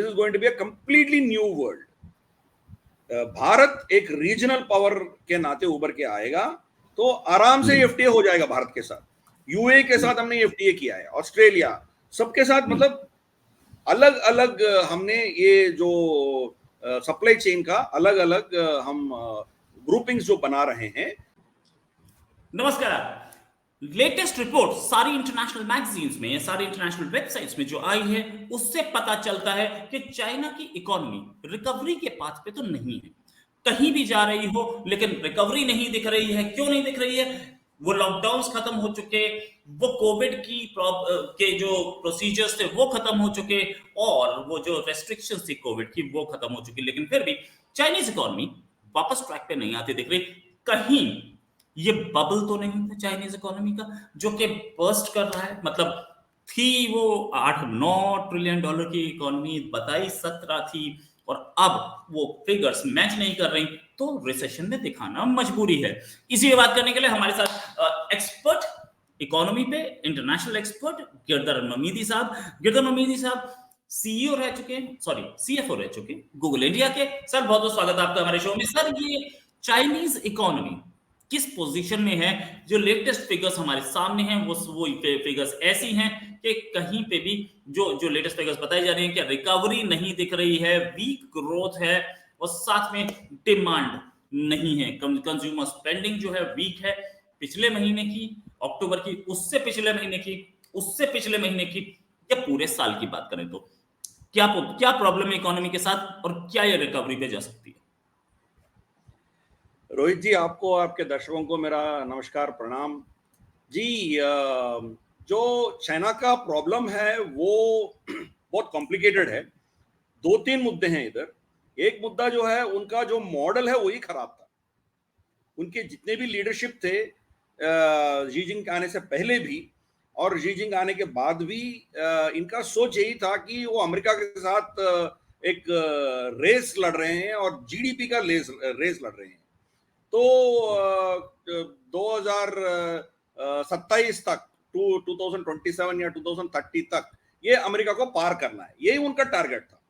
This is going to be a completely new world. Bharat एक regional power के नाते उभर के आएगा, तो आराम से एफटीए हो जाएगा भारत के साथ। यूए के साथ हमने एफटीए किया है, ऑस्ट्रेलिया, सबके साथ, मतलब अलग अलग हमने ये जो सप्लाई चेन का अलग अलग हम ग्रुपिंग्स जो बना रहे हैं। नमस्कार। लेटेस्ट रिपोर्ट सारी इंटरनेशनल मैगजीन्स में, सारी इंटरनेशनल वेबसाइट्स में जो आई है, उससे पता चलता है कि चाइना की इकोनॉमी रिकवरी के पाथ पे तो नहीं है, कहीं भी जा रही हो, लेकिन रिकवरी नहीं दिख रही है। क्यों नहीं दिख रही है? वो लॉकडाउन्स खत्म हो चुके, वो कोविड के जो प्रोसीजर्स थे वो खत्म हो चुके, और वो जो रेस्ट्रिक्शंस थी कोविड की वो खत्म हो चुकी, लेकिन फिर भी चाइनीज इकोनॉमी वापस ट्रैक पे नहीं आती दिख रही। कहीं ये बबल तो नहीं है चाइनीज इकोनॉमी का जो कि बर्स्ट कर रहा है? मतलब थी वो 8-9 ट्रिलियन डॉलर की इकोनॉमी, बताई 17 थी, और अब वो फिगर्स मैच नहीं कर रही, तो रिसेशन में दिखाना मजबूरी है। इसी पे बात करने के लिए हमारे साथ एक्सपर्ट इकोनॉमी पे, इंटरनेशनल एक्सपर्ट गिरधर ममीदी साहब। गिरधर ममीदी साहब सीईओ रह चुके, सॉरी सीएफओ रह चुके गूगल इंडिया के। सर बहुत बहुत स्वागत है आपका हमारे शो में। सर ये चाइनीज इकोनॉमी किस पोजीशन में है? जो लेटेस्ट फिगर्स हमारे सामने हैं वो फिगर्स ऐसी हैं कि कहीं पे भी जो लेटेस्ट फिगर्स बताई जा रही हैं कि रिकवरी नहीं दिख रही है, वीक ग्रोथ है, और साथ में डिमांड नहीं है। कंज्यूमर स्पेंडिंग जो है वीक है, पिछले महीने की, अक्टूबर की, उससे पिछले महीने की, उससे पिछले महीने की, या पूरे साल की बात करें तो क्या प्रॉब्लम है इकोनॉमी के साथ, और क्या ये रिकवरी पे जा सकती है? रोहित जी, आपको, आपके दर्शकों को मेरा नमस्कार, प्रणाम जी। जो चाइना का प्रॉब्लम है वो बहुत कॉम्प्लिकेटेड है। 2-3 मुद्दे हैं इधर। एक मुद्दा जो है, उनका जो मॉडल है वही खराब था। उनके जितने भी लीडरशिप थे शी जिनपिंग आने से पहले भी और शी जिनपिंग आने के बाद भी, इनका सोच यही था कि वो अमेरिका के साथ एक रेस लड़ रहे हैं और जीडीपी का रेस लड़ रहे हैं। तो 2027 तक, 2027 या 2030 तक ये अमेरिका को पार करना है, यही उनका टारगेट था।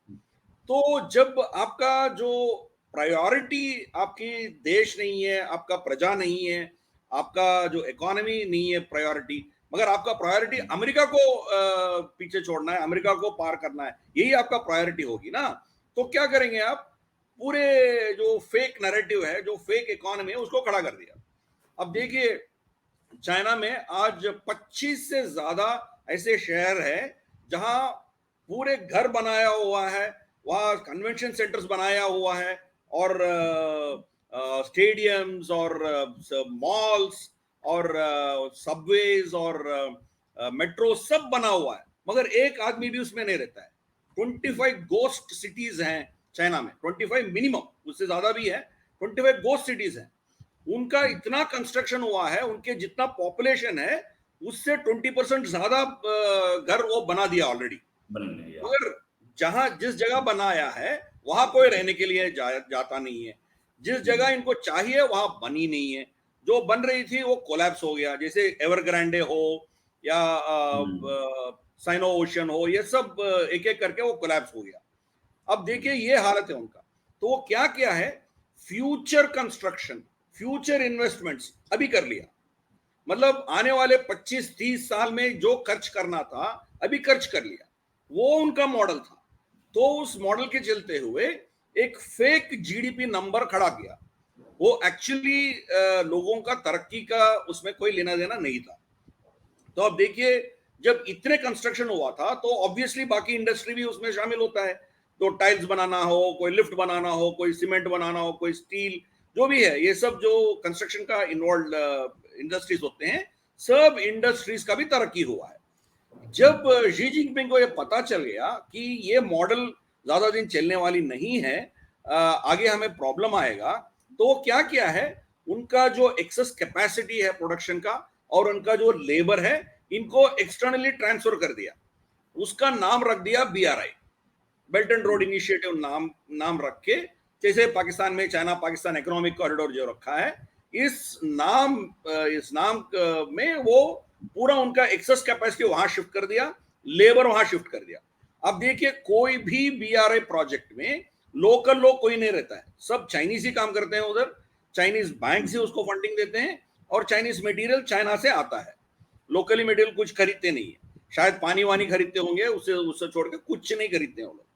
तो जब आपका जो प्रायोरिटी आपकी देश नहीं है, आपका प्रजा नहीं है, आपका जो इकोनॉमी नहीं है प्रायोरिटी, मगर आपका प्रायोरिटी अमेरिका को पीछे छोड़ना है, अमेरिका को पार करना है, यही आपका प्रायोरिटी होगी ना, तो क्या करेंगे आप? पूरे जो फेक नैरेटिव है, जो फेक इकोनॉमी है, उसको खड़ा कर दिया। अब देखिए, चाइना में आज 25 से ज्यादा ऐसे शहर है जहां पूरे घर बनाया हुआ है, वहां कन्वेंशन सेंटर्स बनाया हुआ है, और स्टेडियम्स और मॉल्स और सबवेज और मेट्रो सब बना हुआ है, मगर एक आदमी भी उसमें नहीं रहता है। 25 गोस्ट सिटीज हैं चाइना में, 25 मिनिमम, उससे ज्यादा भी है, 25 गोस्ट सिटीज हैं। उनका इतना कंस्ट्रक्शन हुआ है, उनके जितना पॉपुलेशन है उससे 20% ज्यादा घर वो बना दिया ऑलरेडी। मगर जहां जिस जगह बनाया है वहां कोई रहने के लिए जाता नहीं है। जिस जगह इनको चाहिए वहां बनी नहीं है। जो बन रही थी वो कोलैप्स हो गया, जैसे एवरग्रांडे हो या साइनो ओशन हो, ये सब एक एक करके वो कोलैप्स हो गया। अब देखिए ये हालत है उनका। तो वो क्या किया है, फ्यूचर कंस्ट्रक्शन, फ्यूचर इन्वेस्टमेंट्स अभी कर लिया। मतलब आने वाले 25-30 साल में जो खर्च करना था अभी खर्च कर लिया, वो उनका मॉडल था। तो उस मॉडल के चलते हुए एक फेक जीडीपी नंबर खड़ा किया। वो एक्चुअली लोगों का तरक्की का उसमें कोई लेना देना नहीं था। तो अब देखिए, जब इतने कंस्ट्रक्शन हुआ था तो ऑब्वियसली बाकी इंडस्ट्री भी उसमें शामिल होता है। तो टाइल्स बनाना हो, कोई लिफ्ट बनाना हो, कोई सीमेंट बनाना हो, कोई स्टील, जो भी है, ये सब जो कंस्ट्रक्शन का इन्वॉल्व इंडस्ट्रीज होते हैं, सब इंडस्ट्रीज का भी तरक्की हुआ है। जब शी जिनपिंग को ये पता चल गया कि ये मॉडल ज्यादा दिन चलने वाली नहीं है, आगे हमें प्रॉब्लम आएगा, तो क्या किया है, उनका जो एक्सेस कैपेसिटी है प्रोडक्शन का और उनका जो लेबर है, इनको एक्सटर्नली ट्रांसफर कर दिया। उसका नाम रख दिया BRI, belt and road initiative नाम रख के, जैसे पाकिस्तान में चाइना पाकिस्तान इकोनॉमिक कॉरिडोर जो रखा है, इस नाम में वो पूरा उनका एक्सेस कैपेसिटी वहां शिफ्ट कर दिया, लेबर वहां शिफ्ट कर दिया। अब देखिए कोई भी बीआरए प्रोजेक्ट में लोकल लोग कोई नहीं रहता है, सब चाइनीज ही काम करते हैं उधर, चाइनीज बैंक से उसको फंडिंग देते हैं और चाइनीज मटेरियल चाइना से आता है, लोकली मटेरियल कुछ खरीदते नहीं है, शायद पानी वानी खरीदते होंगे, उससे उससे छोड़ के कुछ नहीं खरीदते हैं वो लोग।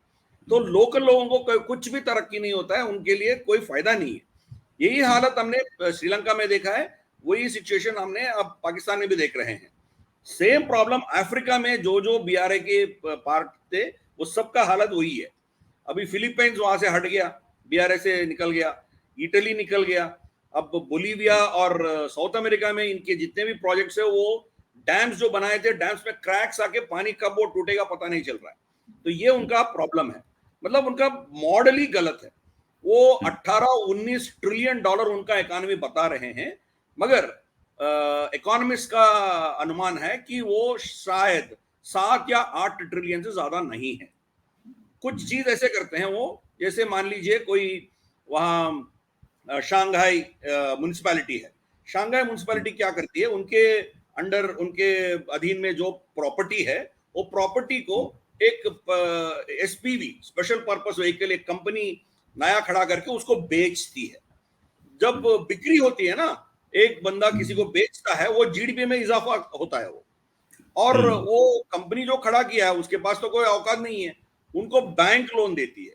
तो लोकल लोगों को कुछ भी तरक्की नहीं होता है, उनके लिए कोई फायदा नहीं है। यही हालत हमने श्रीलंका में देखा है, वही सिचुएशन हमने अब पाकिस्तान में भी देख रहे हैं। सेम प्रॉब्लम अफ्रीका में जो जो बीआरए के पार्ट थे वो सबका हालत वही है। अभी फिलीपींस वहां से हट गया, बीआरए से निकल गया, इटली निकल गया, अब बोलीविया और साउथ अमेरिका में इनके जितने भी प्रोजेक्ट्स है वो डैम्स जो बनाए थे, डैम्स में क्रैक्स आके पानी कब वो टूटेगा पता नहीं चल रहा है। तो ये उनका प्रॉब्लम है, मतलब उनका मॉडल ही गलत है। वो 18-19 ट्रिलियन डॉलर उनका इकोनॉमी बता रहे हैं, मगर इकोनॉमिस्ट का अनुमान है कि वो शायद 7 या 8 ट्रिलियन से ज्यादा नहीं है। कुछ चीज ऐसे करते हैं वो, जैसे मान लीजिए कोई वहां शांघाई म्युनिसिपैलिटी है, शांघाई म्युनिसिपैलिटी क्या करती है, उनके अंडर उनके अधीन में जो प्रॉपर्टी है वो प्रॉपर्टी को एक एसपीवी स्पेशल पर्पस व्हीकल एक कंपनी नया खड़ा करके उसको बेचती है। जब बिक्री होती है ना, एक बंदा किसी को बेचता है, वो जीडीपी में इजाफा होता है वो, और वो कंपनी जो खड़ा किया है उसके पास तो कोई औकात नहीं है, उनको बैंक लोन देती है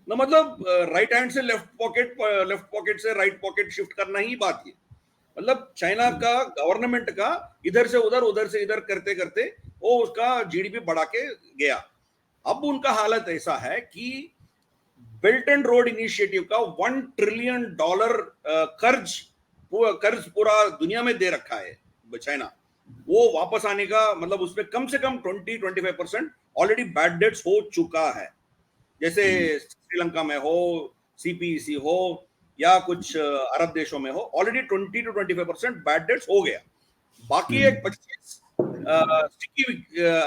ना, मतलब राइट हैंड से लेफ्ट पॉकेट से राइट पॉकेट शिफ्ट करना ही बात है। मतलब चाइना का गवर्नमेंट का इधर से उधर करते करते वो उसका जीडीपी बढ़ा के गया। अब उनका हालत ऐसा है कि बेल्ट एंड रोड इनिशिएटिव का $1 ट्रिलियन कर्ज पूरा दुनिया में दे रखा है चाइना, वो वापस आने का मतलब उसमें कम से कम 20-25% ऑलरेडी बैड डेट्स हो चुका है। जैसे श्रीलंका में हो, सीपीईसी हो या कुछ अरब देशों में हो, ऑलरेडी 20-25% बैड डेट्स हो गया। बाकी एक 25 स्टिकी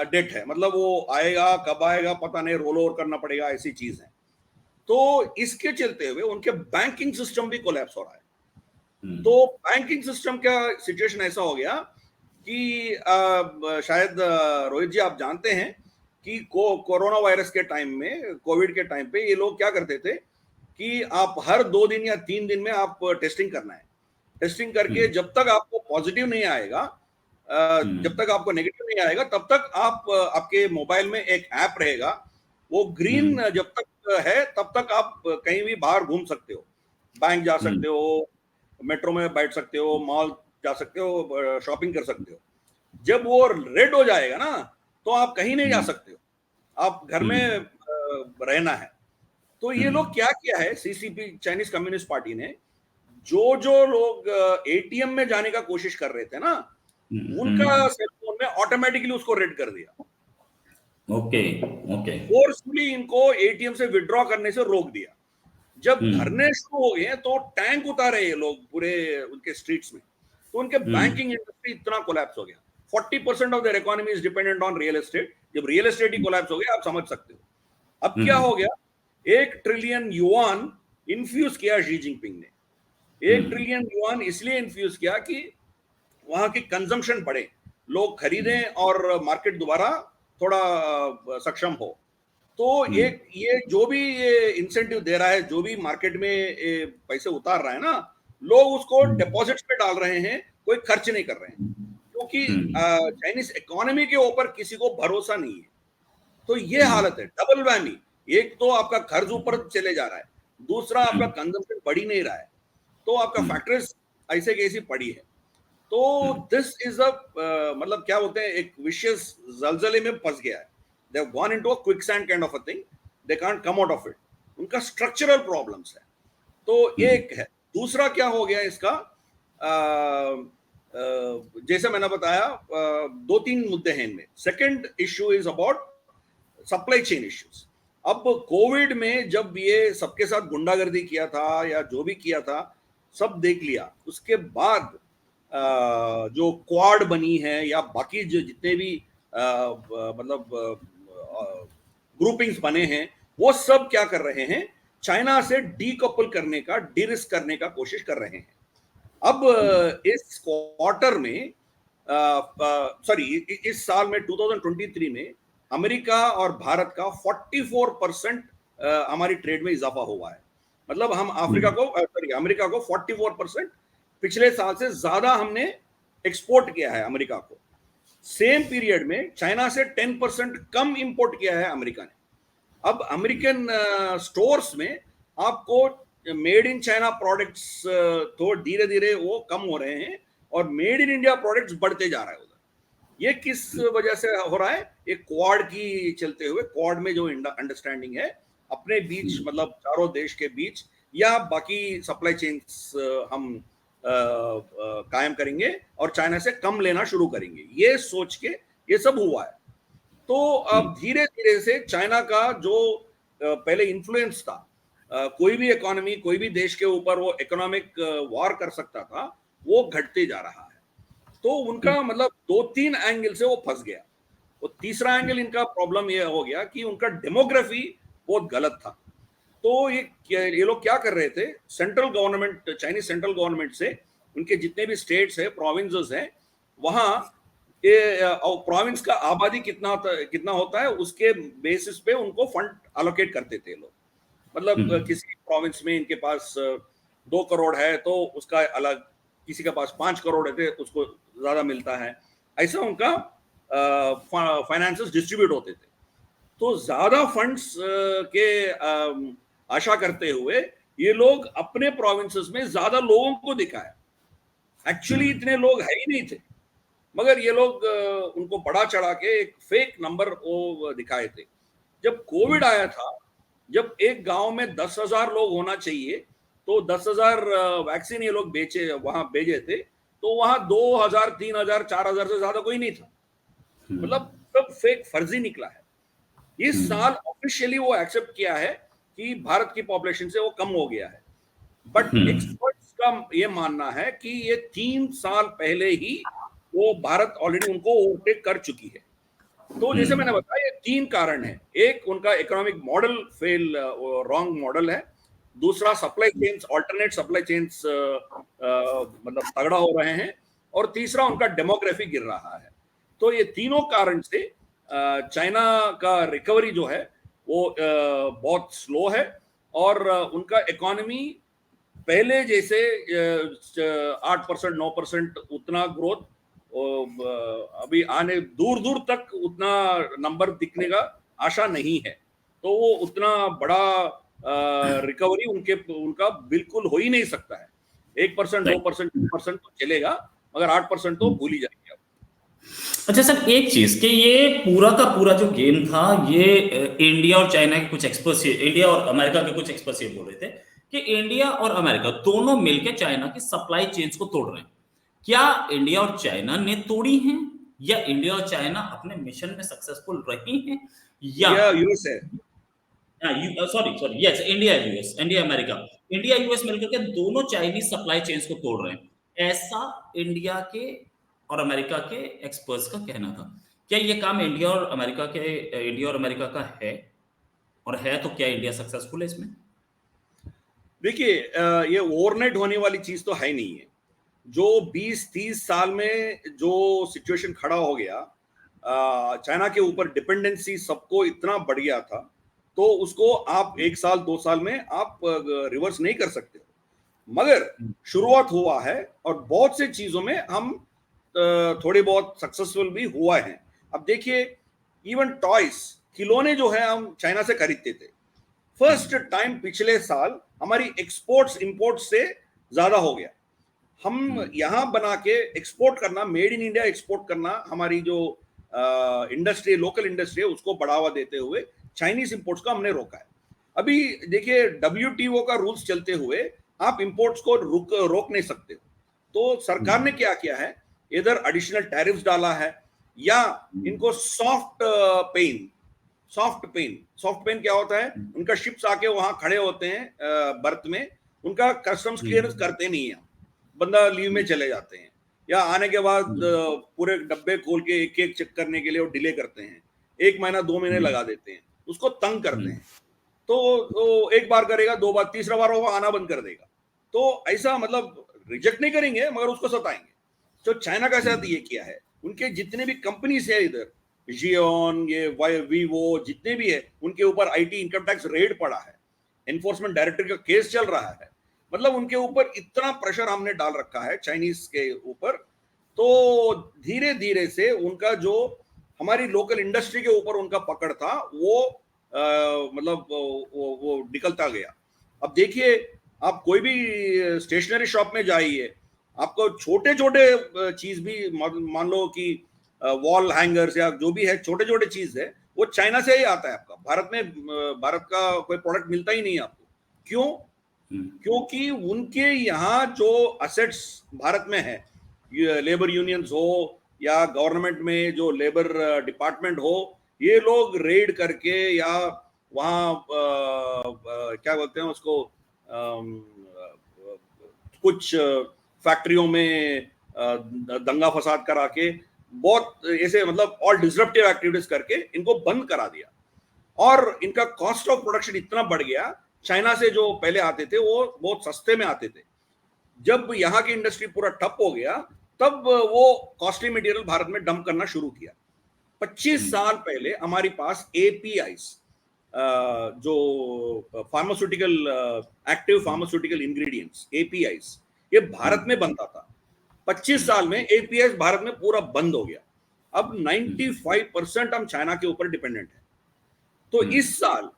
डेट है, मतलब वो आएगा कब आएगा पता नहीं, रोल ओवर करना पड़ेगा, ऐसी चीज है। तो इसके चलते हुए उनके बैंकिंग सिस्टम भी कोलैप्स हो रहा है। तो बैंकिंग सिस्टम का सिचुएशन ऐसा हो गया कि शायद रोहित जी आप जानते हैं कि कोरोना वायरस के टाइम में, कोविड के टाइम पे ये लोग क्या करते थे कि आप हर 2 दिन या 3 दिन में आप टेस्टिंग करना है, टेस्टिंग करके जब तक आपको पॉजिटिव नहीं आएगा, जब तक आपको नेगेटिव नहीं आएगा तब तक आप आपके मोबाइल में एक ऐप रहेगा, वो ग्रीन जब तक है तब तक आप कहीं भी बाहर घूम सकते हो, बैंक जा सकते हो, मेट्रो में बैठ सकते हो, मॉल जा सकते हो, शॉपिंग कर सकते हो। जब वो रेड हो जाएगा ना तो आप कहीं नहीं जा सकते हो, आप घर में रहना है। तो ये लोग क्या किया है, सीसीपी चाइनीज कम्युनिस्ट पार्टी ने, जो जो लोग एटीएम में जाने का कोशिश कर रहे थे ना, उनका सेलफोन में ऑटोमेटिकली उसको रेड कर दिया। ओके ओके, फोर्सफुली इनको एटीएम से विड्रॉ करने से रोक दिया। जब धरने शुरू हो गए तो टैंक उतारे ये लोग पूरे उनके स्ट्रीट्स में, तो उनके बैंकिंग इंडस्ट्री इतना कोलैप्स हो गया। 40% of their economy is dependent on real estate. जब रियल एस्टेट ही कोलैप्स हो गया आप समझ सकते हो। अब क्या हो गया, 1 ट्रिलियन युआन इन्फ्यूज किया शी जिनपिंग ने। 1 ट्रिलियन युआन इसलिए इन्फ्यूज किया कि वहां की कंजम्पशन बढ़े, लोग खरीदें और मार्केट दोबारा थोड़ा सक्षम हो। तो ये जो भी ये इंसेंटिव दे रहा है, जो भी मार्केट में पैसे उतार रहा है ना, लोग उसको डिपॉजिट्स पे डाल रहे हैं, कोई खर्च नहीं कर रहे हैं, क्योंकि चाइनीज इकोनॉमी के ऊपर किसी को भरोसा नहीं है। तो ये हालत है, डबल वैमी। एक तो आपका कर्ज ऊपर चले जा रहा है, दूसरा आपका कंजम्पशन बढ़ ही नहीं रहा है, तो आपका फैक्टर्स ऐसे कैसी पड़ी है। तो दिस इज अ मतलब क्या बोलते हैं, एक विशियस जलजले में फंस गया है। They have gone into a quicksand kind of a thing, they can't come out of it. उनका स्ट्रक्चरल प्रॉब्लम्स है। तो एक है। दूसरा क्या हो गया इसका, जैसे मैंने बताया 2-3 मुद्दे हैं इनमें। Second issue is about supply chain issues. अब कोविड में जब ये सबके साथ गुंडागर्दी किया था या जो भी किया था सब देख लिया, उसके बाद जो क्वाड बनी है या बाकी जो जितने भी मतलब ग्रुपिंग्स बने हैं, वो सब क्या कर रहे हैं, चाइना से डीकपल करने का, डिरिस्क करने का कोशिश कर रहे हैं। अब इस क्वार्टर में सॉरी इस साल में 2023 में अमेरिका और भारत का 44% हमारी ट्रेड में इजाफा हुआ है। मतलब हम अमेरिका को 44% पिछले साल से ज्यादा हमने एक्सपोर्ट किया है अमेरिका को। सेम पीरियड में चाइना से 10% कम इंपोर्ट किया है अमेरिका ने। अब अमेरिकन स्टोर्स में आपको मेड इन चाइना प्रोडक्ट्स तो धीरे धीरे वो कम हो रहे हैं और मेड इन इंडिया प्रोडक्ट्स बढ़ते जा रहा है उधर। ये किस वजह से हो रहा है? ये क्वाड की चलते हुए, क्वाड में जो अंडरस्टैंडिंग है अपने बीच, मतलब चारों देश के बीच, या बाकी सप्लाई चेन्स हम कायम करेंगे और चाइना से कम लेना शुरू करेंगे, ये सोच के ये सब हुआ है। तो अब धीरे धीरे से चाइना का जो पहले इन्फ्लुएंस था, कोई भी इकोनॉमी, कोई भी देश के ऊपर वो इकोनॉमिक वॉर कर सकता था, वो घटते जा रहा है। तो उनका मतलब 2-3 एंगल से वो फंस गया। वो तीसरा एंगल इनका प्रॉब्लम ये हो गया कि उनका डेमोग्राफी बहुत गलत था। तो ये लोग क्या कर रहे थे, central government, Chinese central government से उनके जितने भी स्टेट्स है, प्रोविंसेस हैं, वहां प्रोविंस का आबादी कितना होता है उसके बेसिस पे उनको फंड अलोकेट करते थे लोग। मतलब किसी प्रोविंस में इनके पास 2 करोड़ है तो उसका अलग, किसी के पास 5 करोड़ है तो उसको ज्यादा मिलता है। ऐसा उनका फाइनेंसेस डिस्ट्रीब्यूट होते थे। तो ज्यादा फंड्स के आशा करते हुए ये लोग अपने प्रोविंसेस में ज्यादा लोगों को दिखाया। एक्चुअली इतने लोग है ही नहीं थे, मगर ये लोग उनको बढ़ा चढ़ा के एक फेक नंबर वो दिखाए थे। जब कोविड आया था, जब एक गांव में 10,000 लोग होना चाहिए तो 10,000 वैक्सीन ये लोग वहां भेजे थे, तो वहां 2,000, 3,000, 4,000 से ज्यादा कोई नहीं था। मतलब सब फेक, फर्जी निकला है। इस साल ऑफिशियली वो एक्सेप्ट किया है कि भारत की पॉपुलेशन से वो कम हो गया है, बट एक्सपर्ट्स का ये मानना है कि ये 3 साल पहले ही वो भारत ऑलरेडी उनको ओवरटेक कर चुकी है। तो जैसे मैंने बताया, ये 3 कारण है। एक, उनका इकोनॉमिक मॉडल रॉन्ग मॉडल है। दूसरा, supply chains, alternate supply chains मतलब तगड़ा हो रहे हैं। और तीसरा, उनका डेमोग्राफी गिर रहा है। तो ये तीनों कारण से चाइना का रिकवरी जो है वो बहुत स्लो है और उनका इकोनॉमी पहले जैसे 8%, 9% उतना ग्रोथ अभी आने दूर दूर तक उतना नंबर दिखने का आशा नहीं है। तो वो उतना बड़ा रिकवरी उनका बिल्कुल हो ही नहीं सकता है। 1%, 2%, 3% तो चलेगा, मगर 8% तो भूल ही जाएंगे। अच्छा सर, एक चीज कि ये पूरा का पूरा जो गेम था, ये इंडिया और चाइना के कुछ एक्सपर्ट्स, इंडिया और अमेरिका के कुछ एक्सपर्ट्स ये बोल रहे थे कि इंडिया और अमेरिका दोनों मिलकर चाइना की सप्लाई चेन्स को तोड़ रहे हैं। क्या इंडिया और चाइना ने तोड़ी हैं, या इंडिया और चाइना अपने मिशन में सक्सेसफुल रही हैं, या यूएस है, sorry yes, India America, India US मिलकर के दोनों चाइनीज सप्लाई चेन्स को तोड़ रहे हैं, ऐसा इंडिया के और अमेरिका के एक्सपर्ट्स का कहना था। क्या ये काम इंडिया और अमेरिका का है, और है तो क्या इंडिया सक्सेसफुल है इसमें? देखिए, ये ओवरनाइट होने वाली चीज तो है नहीं है। जो 20-30 साल में जो सिचुएशन खड़ा हो गया, चाइना के ऊपर डिपेंडेंसी सबको इतना बढ़ गया था, तो उसको आप 1 साल 2 साल में आप रिवर्स नहीं कर सकते। मगर शुरुआत हुआ है और बहुत से चीजों में हम थोड़े बहुत सक्सेसफुल भी हुआ है। अब देखिए, इवन टॉयज, खिलौने जो है हम चाइना से खरीदते थे। फर्स्ट टाइम पिछले साल हमारी एक्सपोर्ट्स इंपोर्ट से ज्यादा हो गया। हम यहां बना के एक्सपोर्ट करना, मेड इन इंडिया एक्सपोर्ट करना, हमारी जो इंडस्ट्री, लोकल इंडस्ट्री है, उसको बढ़ावा देते हुए चाइनीज इंपोर्ट्स को हमने रोका है। अभी देखिए, WTO का रूल्स चलते हुए आप इंपोर्ट्स को रोक नहीं सकते। तो सरकार ने क्या किया है, इधर एडिशनल टैरिफ्स डाला है, या इनको सॉफ्ट पेन क्या होता है, उनका शिप्स आके वहां खड़े होते हैं बर्थ में, उनका कस्टम्स क्लियरेंस करते नहीं है, बंदा लीव में चले जाते हैं, या आने के बाद पूरे डब्बे खोल के एक एक चेक करने के लिए वो डिले करते हैं, 1 महीना 2 महीने लगा देते हैं, उसको तंग करते हैं। तो एक बार करेगा, 2 बार, तीसरा बार वो आना बंद कर देगा। तो ऐसा मतलब रिजेक्ट नहीं करेंगे, मगर उसको सताएंगे। तो चाइना का साथ ये किया है, उनके जितने भी कंपनीज है इधर, जियोन, ये वीवो, जितने भी है उनके ऊपर आईटी इनकम टैक्स रेड पड़ा है, एनफोर्समेंट डायरेक्टर का केस चल रहा है। मतलब उनके ऊपर इतना प्रेशर हमने डाल रखा है चाइनीज के ऊपर, तो धीरे धीरे से उनका जो हमारी लोकल इंडस्ट्री के ऊपर उनका पकड़ था वो मतलब वो निकलता गया। अब देखिए, आप कोई भी स्टेशनरी शॉप में जाइए, आपको छोटे छोटे चीज भी मान लो कि वॉल हैंगर्स या जो भी है, छोटे छोटे चीज है, वो चाइना से ही आता है। आपका भारत में भारत का कोई प्रोडक्ट मिलता ही नहीं है आपको। क्यों? क्योंकि उनके यहाँ जो असेट्स भारत में है, लेबर यूनियंस हो या गवर्नमेंट में जो लेबर डिपार्टमेंट हो, ये लोग रेड करके या वहाँ क्या बोलते हैं उसको, कुछ फैक्ट्रियों में दंगा फसाद करा के, बहुत ऐसे मतलब ऑल डिसरप्टिव एक्टिविटीज करके इनको बंद करा दिया। और इनका कॉस्ट ऑफ प्रोडक्शन इतना बढ़ गया, चाइना से जो पहले आते थे वो बहुत सस्ते में आते थे। जब यहाँ की इंडस्ट्री पूरा ठप हो गया, तब वो कॉस्टली मटेरियल भारत में डंप करना शुरू किया। 25 साल पहले हमारे पास एपीआईस, जो pharmaceutical active pharmaceutical ingredients, APIs, ये भारत में बनता था। 25 साल में एपीआईस भारत में पूरा बंद हो गया। अब 95% हम चाइना के ऊपर डिपेंडेंट है। तो इस साल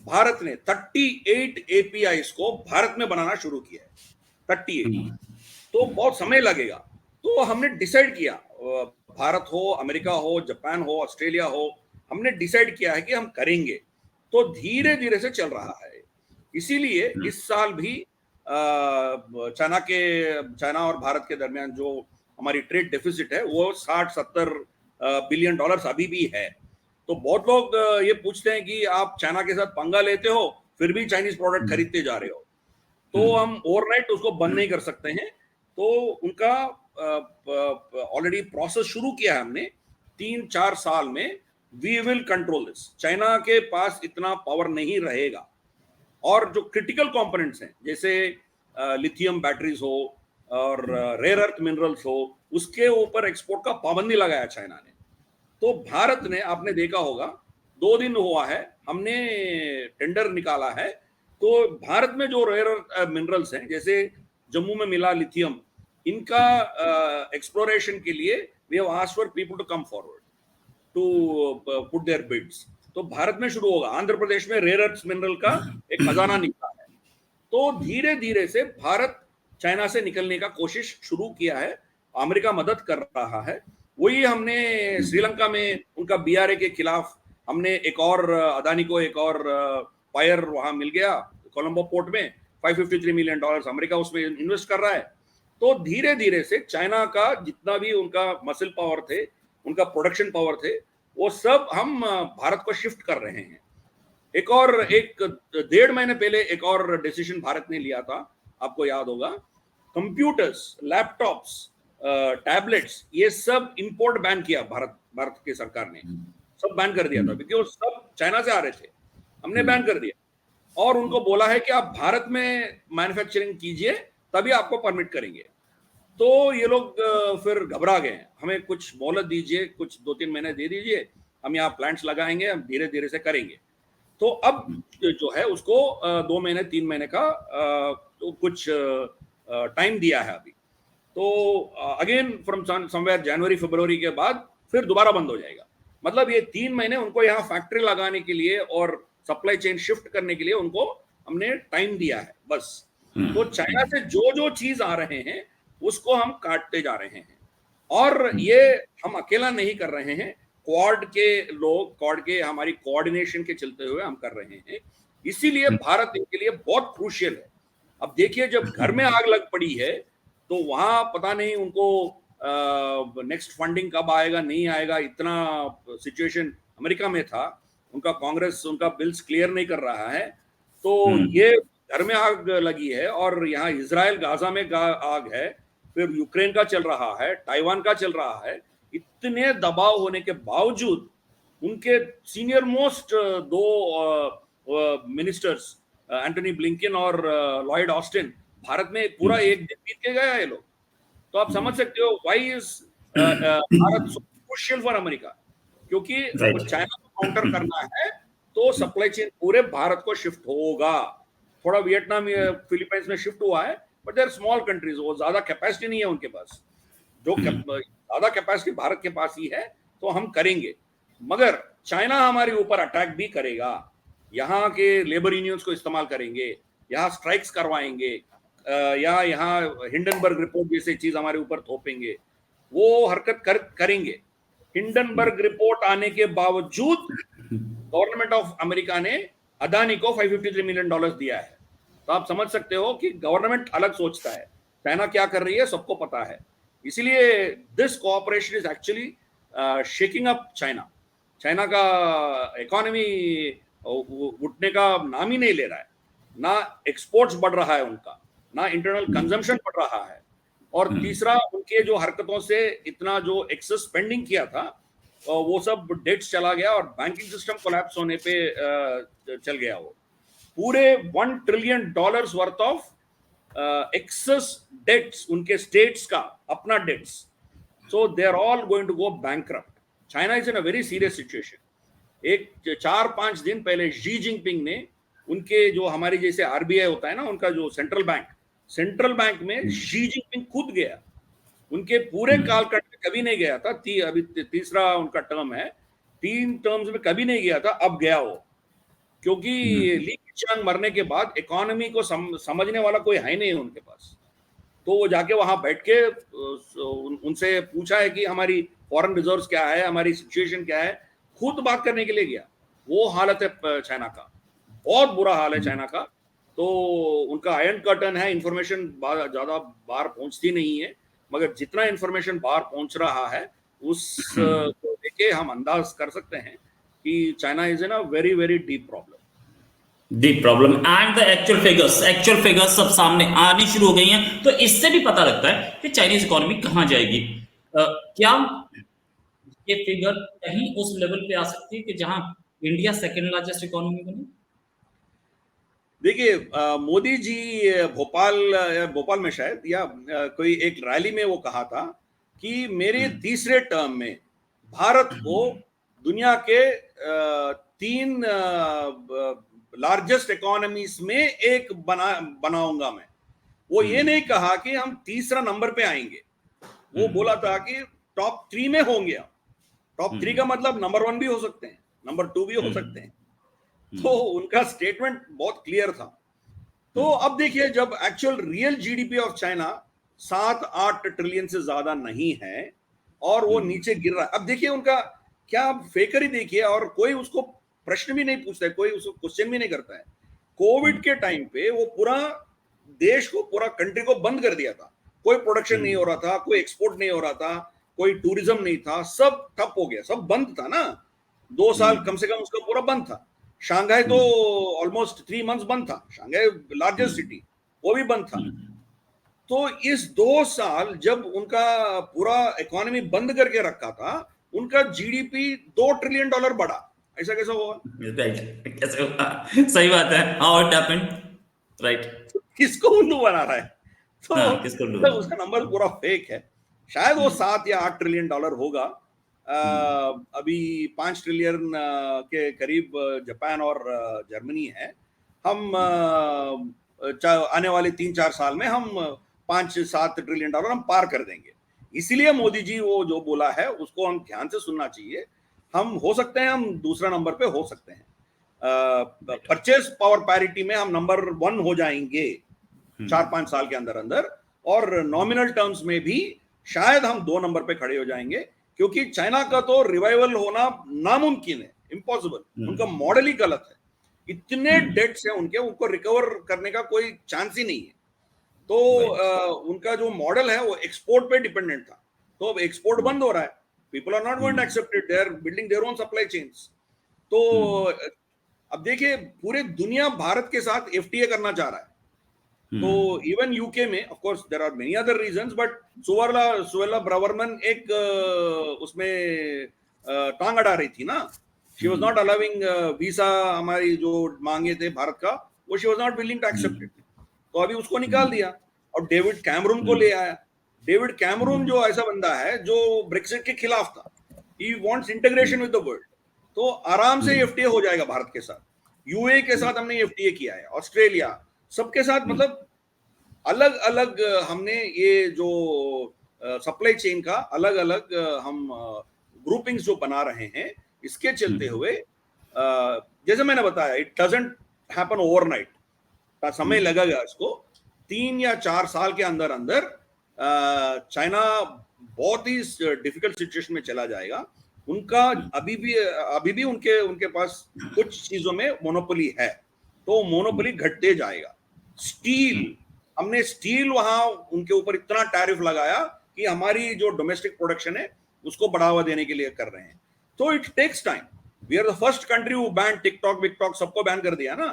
भारत ने 38 एपीआईस को भारत में बनाना शुरू किया है। 38, तो बहुत समय लगेगा। तो हमने डिसाइड किया, भारत हो, अमेरिका हो, जापान हो, ऑस्ट्रेलिया हो, हमने डिसाइड किया है कि हम करेंगे। तो धीरे धीरे से चल रहा है। इसीलिए इस साल भी चाइना और भारत के दरमियान जो हमारी ट्रेड डेफिसिट है वो 60-70 बिलियन डॉलर्स अभी भी है। तो बहुत लोग ये पूछते हैं कि आप चाइना के साथ पंगा लेते हो, फिर भी चाइनीज प्रोडक्ट खरीदते जा रहे हो। तो हम ओवरनाइट उसको बंद नहीं कर सकते हैं। तो उनका ऑलरेडी प्रोसेस शुरू किया है हमने। 3-4 साल में we will control this. China के पास इतना पावर नहीं रहेगा। और जो क्रिटिकल कंपोनेंट्स हैं, जैसे लिथियम बैटरीज हो और रेयर अर्थ मिनरल्स हो, उसके ऊपर एक्सपोर्ट का पाबंदी लगाया चाइना ने। तो भारत ने, आपने देखा होगा, 2 दिन हुआ है हमने टेंडर निकाला है। तो भारत में जो रेयर अर्थ मिनरल्स हैं, जैसे जम्मू में मिला लिथियम, इनका एक्सप्लोरेशन के लिए we have asked for people to come forward to put their bids. तो भारत में शुरू होगा। आंध्र प्रदेश में रेयर अर्थ मिनरल का एक खजाना निकला है। तो धीरे धीरे से भारत चाइना से निकलने का कोशिश शुरू किया है। अमेरिका मदद कर रहा है। वही हमने श्रीलंका में उनका बीआरए के खिलाफ हमने एक और अदानी को एक और पायर वहां मिल गया कोलंबो पोर्ट में, $553 मिलियन अमेरिका उसमें इन्वेस्ट कर रहा है। तो धीरे धीरे से चाइना का जितना भी उनका मसल पावर थे, उनका प्रोडक्शन पावर थे, वो सब हम भारत को शिफ्ट कर रहे हैं। एक 1.5 महीने पहले एक और डिसीजन भारत ने लिया था, आपको याद होगा, कंप्यूटर्स, लैपटॉप्स, टैबलेट्स, ये सब इंपोर्ट बैन किया भारत की सरकार ने, सब बैन कर दिया था, क्योंकि वो सब चाइना से आ रहे थे। हमने बैन कर दिया और उनको बोला है कि आप भारत में मैन्युफैक्चरिंग कीजिए, तभी आपको परमिट करेंगे। तो ये लोग फिर घबरा गए, हमें कुछ मोहलत दीजिए, कुछ 2-3 महीने दे दीजिए, हम यहाँ प्लांट्स लगाएंगे, हम धीरे धीरे से करेंगे। तो अब जो है उसको 2 महीने 3 महीने का तो कुछ टाइम दिया है अभी। तो अगेन फ्रॉम समवेयर जनवरी फरवरी के बाद फिर दोबारा बंद हो जाएगा। मतलब ये 3 महीने उनको यहाँ फैक्ट्री लगाने के लिए और सप्लाई चेन शिफ्ट करने के लिए उनको हमने टाइम दिया है, बस। तो चाइना से जो जो चीज आ रहे हैं उसको हम काटते जा रहे हैं। और ये हम अकेला नहीं कर रहे हैं, क्वाड के लोग, क्वाड के हमारी कोऑर्डिनेशन के चलते हुए हम कर रहे हैं। इसीलिए भारत इनके लिए बहुत क्रूशियल है। अब देखिए, जब घर में आग लग पड़ी है तो वहां पता नहीं उनको नेक्स्ट फंडिंग कब आएगा, नहीं आएगा, इतना सिचुएशन अमेरिका में था। उनका कांग्रेस उनका बिल्स क्लियर नहीं कर रहा है। तो ये घर में आग लगी है और यहाँ इजराइल गाजा में आग है, फिर यूक्रेन का चल रहा है, ताइवान का चल रहा है। इतने दबाव होने के बावजूद उनके senior most 2 ministers, Antony Blinken और लॉयड ऑस्टिन, भारत में पूरा एक दिन बीत के गया है लोग। तो आप समझ सकते हो why is Bharat so crucial for America. क्योंकि राइट। चाइना को काउंटर करना है तो सप्लाई चेन पूरे भारत को शिफ्ट होगा। थोड़ा वियतनाम फिलीपींस में शिफ्ट हुआ है, बट देर स्मॉल कंट्रीज, वो ज्यादा कैपेसिटी नहीं है उनके पास। जो ज्यादा कैपेसिटी भारत के पास ही है, तो हम करेंगे। मगर चाइना हमारे ऊपर अटैक भी करेगा, यहाँ के लेबर यूनियंस को इस्तेमाल करेंगे, यहाँ स्ट्राइक्स करवाएंगे, या यहाँ हिंडनबर्ग रिपोर्ट जैसी चीज हमारे ऊपर थोपेंगे, वो हरकत करेंगे। हिंडनबर्ग रिपोर्ट आने के बावजूद गवर्नमेंट ऑफ अमेरिका ने अदानी को $553 मिलियन दिया है। तो आप समझ सकते हो कि गवर्नमेंट अलग सोचता है, चाइना क्या कर रही है सबको पता है। इसीलिए this cooperation is actually shaking up China. China का इकोनॉमी उठने का नाम ही नहीं ले रहा है, ना एक्सपोर्ट्स बढ़ रहा है उनका, ना इंटरनल कंजम्पशन बढ़ रहा है। और तीसरा, उनके जो हरकतों से इतना जो एक्सेस स्पेंडिंग किया था वो सब डेट्स चला गया और बैंकिंग सिस्टम कोलैप्स होने पे चल गया। वो पूरे $1 trillion worth of excess debts, उनके स्टेट्स का अपना debts, so they are all going to go bankrupt. China is in a very serious situation. एक 4-5 दिन पहले शी जिनपिंग ने उनके जो हमारी जैसे आरबीआई होता है ना, उनका जो सेंट्रल बैंक में शी जिनपिंग खुद गया। उनके पूरे कालखंड में कभी नहीं गया था, अभी तीसरा उनका टर्म है, 3 टर्म्स में कभी नहीं गया था, अब गया वो। क्योंकि ली केचियांग मरने के बाद इकोनॉमी को समझने वाला कोई है नहीं उनके पास। तो वो जाके वहां बैठ के उनसे पूछा है कि हमारी फॉरेन रिजर्व्स क्या है, हमारी सिचुएशन क्या है, खुद बात करने के लिए गया। वो हालत है चाइना का, बहुत बुरा हाल है चाइना का। तो उनका आयरन कर्टन है, इंफॉर्मेशन ज्यादा बाहर पहुंचती नहीं है, मगर जितना इंफॉर्मेशन बाहर पहुंच रहा है उस देखे हम अंदाज कर सकते हैं कि China is in a very very deep problem and the actual figures सब सामने आनी शुरू हो गई हैं। तो इससे भी पता लगता है कि चाइनीज इकोनॉमी कहां जाएगी। क्या ये फिगर कहीं उस लेवल पे आ सकती है कि जहां इंडिया सेकंड लार्जेस्ट इकोनॉमी बने? देखिए, मोदी जी भोपाल में शायद या कोई एक रैली में वो कहा था कि मेरे तीसरे टर्म में भारत को दुनिया के 3 लार्जेस्ट इकोनॉमीज में एक बनाऊंगा मैं। वो ये नहीं कहा कि हम तीसरा नंबर पे आएंगे, वो बोला था कि टॉप 3 में होंगे। टॉप 3 का मतलब नंबर 1 भी हो सकते हैं, नंबर 2 भी हो सकते हैं। तो उनका स्टेटमेंट बहुत क्लियर था। तो अब देखिए, जब actual real GDP of China 7-8 trillion से ज्यादा नहीं है और वो नीचे गिर रहा है, अब देखिए उनका क्या फेकर ही देखिए, और कोई उसको प्रश्न भी नहीं पूछता है, कोई उसको क्वेश्चन भी नहीं करता है। कोविड के टाइम पे वो पूरा देश को, पूरा कंट्री को बंद कर दिया था। कोई प्रोडक्शन नहीं हो रहा था, कोई एक्सपोर्ट नहीं हो रहा था, कोई टूरिज्म नहीं था, सब ठप हो गया, सब बंद था ना। 2 साल कम से कम उसका पूरा बंद था। शंघाई तो ऑलमोस्ट 3 मंथ्स बंद था, शंघाई लार्जेस्ट सिटी, वो भी बंद था। तो इस 2 साल जब उनका पूरा इकोनॉमी बंद करके रखा था, उनका जीडीपी $2 ट्रिलियन बढ़ा। ऐसा कैसा हुआ? राइट, कैसे हुआ? सही बात है, हाउ इट हैपेंड, राइट। किसको उल्लू बना रहा है? तो हाँ, किसको उल्लू? मतलब उसका नंबर पूरा फेक है। शायद वो 7 या 8 ट्रिलियन होगा। अभी 5 ट्रिलियन के करीब जापान और जर्मनी है। हम आने वाले 3-4 साल में हम 5-7 ट्रिलियन हम पार कर देंगे। इसीलिए मोदी जी वो जो बोला है उसको हम ध्यान से सुनना चाहिए। हम हो सकते हैं, हम दूसरा नंबर पे हो सकते हैं, परचेस पावर पैरिटी में हम नंबर 1 हो जाएंगे 4-5 साल के अंदर अंदर, और नॉमिनल टर्म्स में भी शायद हम 2 नंबर पे खड़े हो जाएंगे। क्योंकि चाइना का तो रिवाइवल होना नामुमकिन है, इम्पॉसिबल। उनका मॉडल ही गलत है, इतने डेट्स हैं उनके, उनको रिकवर करने का कोई चांस ही नहीं है। तो उनका जो मॉडल है वो एक्सपोर्ट पे डिपेंडेंट था। तो अब एक्सपोर्ट बंद हो रहा है, people are not going to accept it, they are building their own supply chains. तो अब देखिए, पूरे दुनिया भारत के साथ एफटीए करना चाह रहा है। तो इवन यूके में, of course there are many other reasons, but Suella Braverman एक उसमें टांग अड़ा रही थी ना। She was not allowing visa, हमारी जो मांगे थे भारत का, वो she was not willing to accept it. तो अभी उसको निकाल दिया और डेविड कैमरून को ले आया। डेविड कैमरून जो ऐसा बंदा है जो ब्रेक्सिट के खिलाफ था, he wants integration with the world. तो आराम से एफटीए हो जाएगा भारत के साथ, यूए के साथ हमने एफटीए किया है, ऑस्ट्रेलिया सबके साथ, मतलब अलग अलग हमने ये जो सप्लाई चेन का अलग अलग हम ग्रुपिंग्स जो बना रहे हैं, इसके चलते हुए जैसे मैंने बताया, इट डजंट हैपन ओवरनाइट, समय लगेगा इसको। 3 या 4 साल के अंदर अंदर चाइना बहुत ही डिफिकल्ट सिचुएशन में चला जाएगा। उनका अभी भी उनके पास कुछ चीजों में मोनोपोली है, तो मोनोपोली घटते जाएगा। स्टील, हमने स्टील वहां उनके ऊपर इतना टैरिफ लगाया कि हमारी जो डोमेस्टिक प्रोडक्शन है उसको बढ़ावा देने के लिए कर रहे हैं। तो it takes time. We are the first country who ban TikTok विकटॉक, सबको बैन कर दिया ना।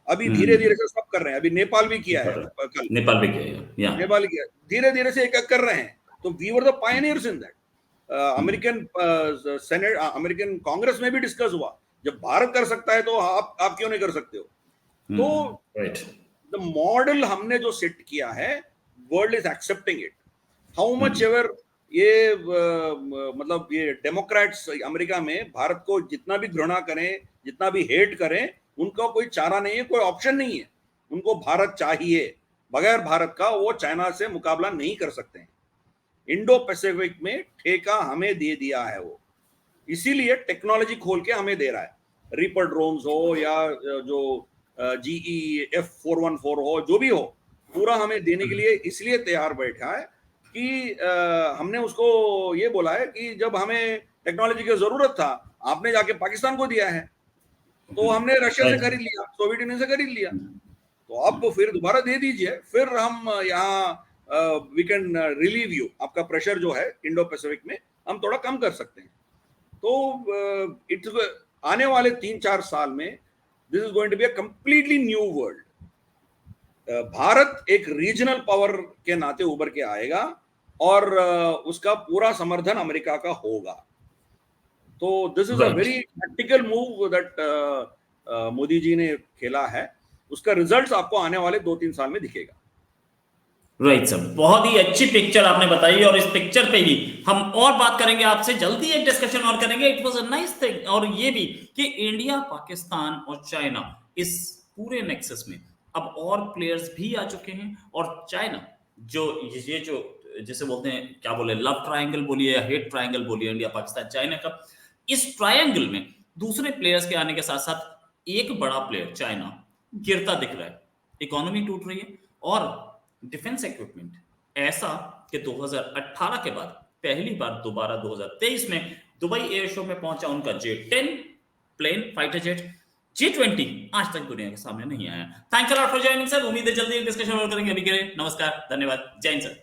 अभी धीरे धीरे से सब कर रहे हैं। अभी नेपाल भी किया है, कल नेपाल भी किया है, नेपाल किया, धीरे धीरे से एक एक कर रहे हैं। तो we were the pioneers in that. American Senate, American Congress में भी डिस्कस हुआ, जब भारत कर सकता है तो आप क्यों नहीं कर सकते हो। तो द मॉडल हमने जो सेट किया है, world is accepting it. How much ever ये मतलब ये डेमोक्रेट्स अमेरिका में भारत को जितना भी घृणा करें, जितना भी हेट करें, उनका कोई चारा नहीं है, कोई ऑप्शन नहीं है। उनको भारत चाहिए, बगैर भारत का वो चाइना से मुकाबला नहीं कर सकते हैं। इंडो पैसिफिक में ठेका हमें दे दिया है वो, इसीलिए टेक्नोलॉजी खोल के हमें दे रहा है। रीपर ड्रोन्स हो या जो GE F414 हो, जो भी हो, पूरा हमें देने के लिए इसलिए तैयार बैठा है कि हमने उसको ये बोला है कि जब हमें टेक्नोलॉजी की जरूरत था, आपने जाके पाकिस्तान को दिया है, तो हमने रशिया से खरीद लिया, सोवियत यूनियन से खरीद लिया, तो अब फिर दोबारा दे दीजिए, फिर हम यहाँ वी कैन रिलीव यू, आपका प्रेशर जो है इंडो पैसिफिक में हम थोड़ा कम कर सकते हैं। तो इट्स आने वाले 3-4 साल में this is going to be a completely new world. Bharat एक रीजनल पावर के नाते उभर के आएगा और उसका पूरा समर्थन अमेरिका का होगा। तो this is a very tactical move that Modi ji ने खेला है। उसका रिजल्ट्स आपको आने वाले 2-3 साल में दिखेगा। राइट सर, बहुत ही अच्छी पिक्चर आपने बताई, और इस पिक्चर पे ही हम और बात करेंगे आपसे, जल्दी एक डिस्कशन और करेंगे। It was a nice thing, और ये भी कि इंडिया, पाकिस्तान और चाइना, इस पूरे नेक्सस में अब और प्लेयर्स भी आ चुके हैं, और चाइना जो ये जो जैसे बोलते हैं, क्या बोले, लव ट्रायंगल बोलिए या हेट ट्रायंगल बोलिए, इंडिया पाकिस्तान चाइना का, इस ट्रायंगल में दूसरे प्लेयर्स के आने के साथ साथ एक बड़ा प्लेयर चाइना गिरता दिख रहा है। इकोनॉमी टूट रही है, और डिफेंस इक्विपमेंट ऐसा कि 2018 के बाद पहली बार दोबारा 2023 में दुबई एयर शो में पहुंचा उनका J-10 plane, fighter jet. J-20 आज तक दुनिया के सामने नहीं आया। Thank you lot for joining sir. उम्मीद है जल्दी डिस्कशन और करेंगे। अभी के लिए नमस्कार, धन्यवाद, जय हिंद सर।